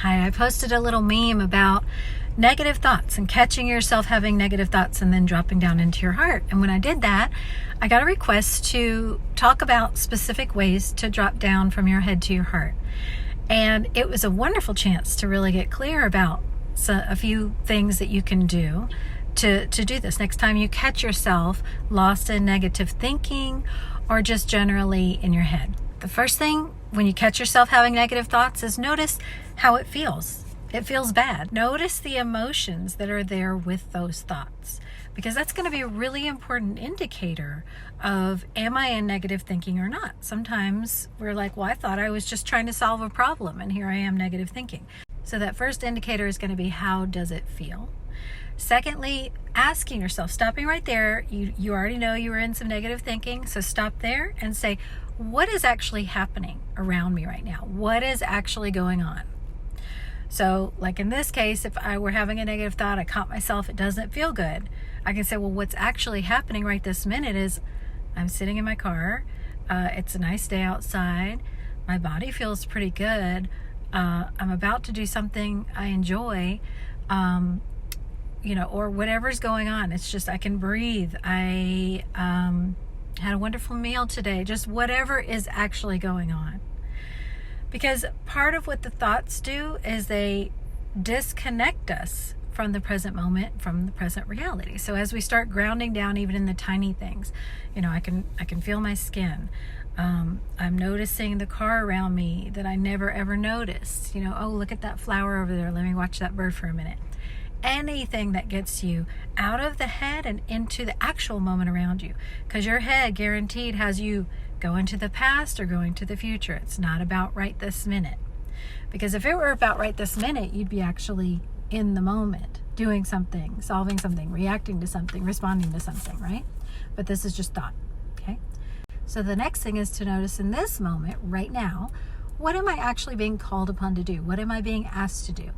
Hi, I posted a little meme about negative thoughts and catching yourself having negative thoughts and then dropping down into your heart. And when I did that, I got a request to talk about specific ways to drop down from your head to your heart. And it was a wonderful chance to really get clear about a few things that you can do to do this. Next time you catch yourself lost in negative thinking or just generally in your head. The first thing when you catch yourself having negative thoughts is notice how it feels. It feels bad. Notice the emotions that are there with those thoughts, because that's going to be a really important indicator of, am I in negative thinking or not? Sometimes we're like, well, I thought I was just trying to solve a problem and here I am negative thinking. So that first indicator is going to be, how does it feel? Secondly, asking yourself, stopping right there. You already know you were in some negative thinking, so stop there and say, what is actually happening around me right now? What is actually going on? So like in this case, if I were having a negative thought, I caught myself, it doesn't feel good. I can say, well, what's actually happening right this minute is I'm sitting in my car. It's a nice day outside. My body feels pretty good. I'm about to do something I enjoy, or whatever's going on. It's just, I can breathe. I had a wonderful meal today. Just whatever is actually going on. Because part of what the thoughts do is they disconnect us from the present moment, from the present reality. So as we start grounding down even in the tiny things, I can feel my skin. I'm noticing the car around me that I never ever noticed. Oh, look at that flower over there. Let me watch that bird for a minute. Anything that gets you out of the head and into the actual moment around you. Because your head guaranteed has you going to the past or going to the future. It's not about right this minute. Because if it were about right this minute, you'd be actually in the moment, doing something, solving something, reacting to something, responding to something, right? But this is just thought, okay? So the next thing is to notice in this moment, right now, what am I actually being called upon to do? What am I being asked to do?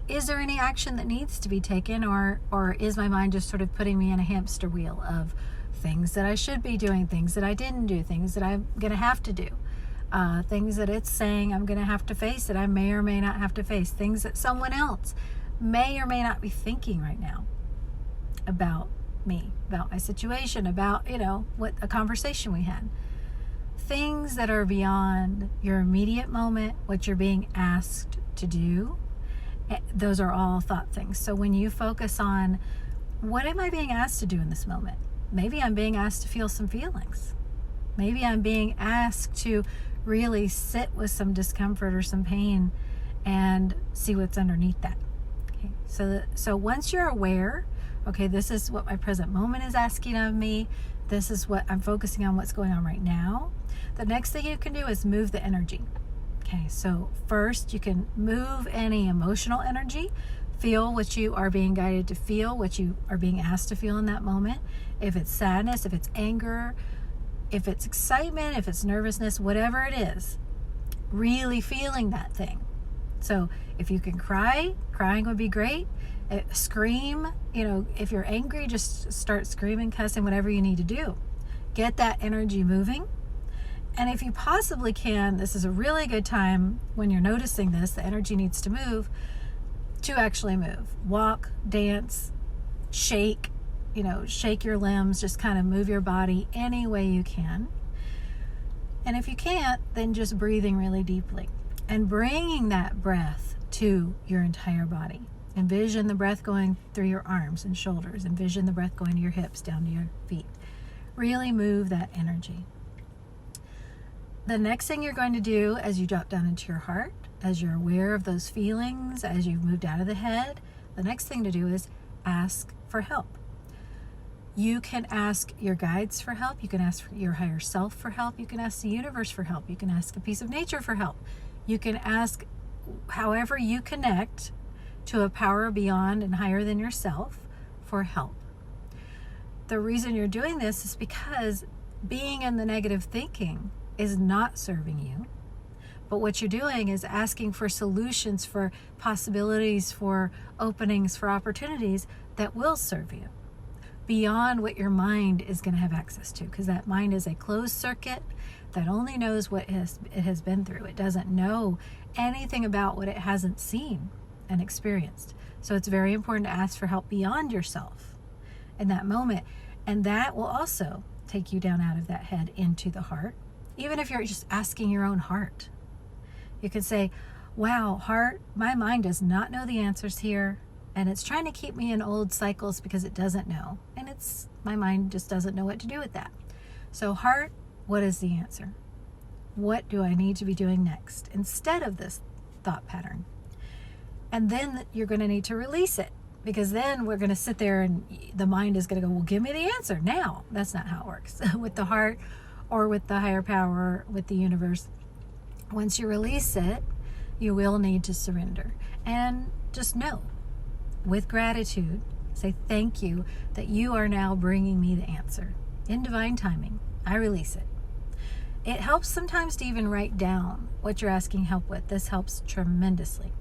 Is there any action that needs to be taken, or is my mind just sort of putting me in a hamster wheel of things that I should be doing, things that I didn't do, things that I'm going to have to do, things that it's saying I'm going to have to face that I may or may not have to face, things that someone else may or may not be thinking right now about me, about my situation, about, what a conversation we had. Things that are beyond your immediate moment, what you're being asked to do. Those are all thought things. So when you focus on, what am I being asked to do in this moment? Maybe I'm being asked to feel some feelings. Maybe I'm being asked to really sit with some discomfort or some pain and see what's underneath that. Okay. So once you're aware, okay, this is what my present moment is asking of me. This is what I'm focusing on, what's going on right now. The next thing you can do is move the energy. Okay, so first you can move any emotional energy. Feel what you are being guided to feel, what you are being asked to feel in that moment. If it's sadness, if it's anger, if it's excitement, if it's nervousness, whatever it is, really feeling that thing. So if you can cry, crying would be great. Scream, if you're angry, just start screaming, cussing, whatever you need to do. Get that energy moving. And if you possibly can, this is a really good time when you're noticing this, the energy needs to move, to actually move. Walk, dance, shake, shake your limbs, just kind of move your body any way you can. And if you can't, then just breathing really deeply and bringing that breath to your entire body. Envision the breath going through your arms and shoulders. Envision the breath going to your hips, down to your feet. Really move that energy. The next thing you're going to do as you drop down into your heart, as you're aware of those feelings, as you've moved out of the head, the next thing to do is ask for help. You can ask your guides for help. You can ask your higher self for help. You can ask the universe for help. You can ask a piece of nature for help. You can ask however you connect to a power beyond and higher than yourself for help. The reason you're doing this is because being in the negative thinking is not serving you. But what you're doing is asking for solutions, for possibilities, for openings, for opportunities that will serve you beyond what your mind is going to have access to, because that mind is a closed circuit that only knows what it has been through. It doesn't know anything about what it hasn't seen and experienced. So it's very important to ask for help beyond yourself in that moment. And that will also take you down out of that head into the heart. Even if you're just asking your own heart, you could say, wow, heart, my mind does not know the answers here. And it's trying to keep me in old cycles because it doesn't know. And my mind just doesn't know what to do with that. So heart, what is the answer? What do I need to be doing next instead of this thought pattern? And then you're going to need to release it, because then we're going to sit there and the mind is going to go, well, give me the answer now. That's not how it works with the heart or with the higher power, with the universe. Once you release it, you will need to surrender. And just know, with gratitude, say thank you that you are now bringing me the answer. In divine timing, I release it. It helps sometimes to even write down what you're asking help with. This helps tremendously.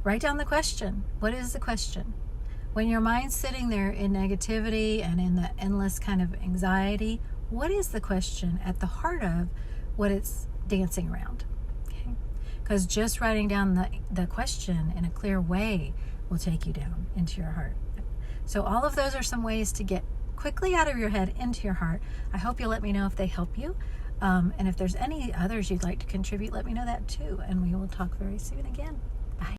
Write down the question. What is the question? When your mind's sitting there in negativity and in the endless kind of anxiety, what is the question at the heart of what it's dancing around? Okay? Because just writing down the question in a clear way will take you down into your heart. So all of those are some ways to get quickly out of your head into your heart. I hope you'll let me know if they help you. And if there's any others you'd like to contribute, let me know that too. And we will talk very soon again.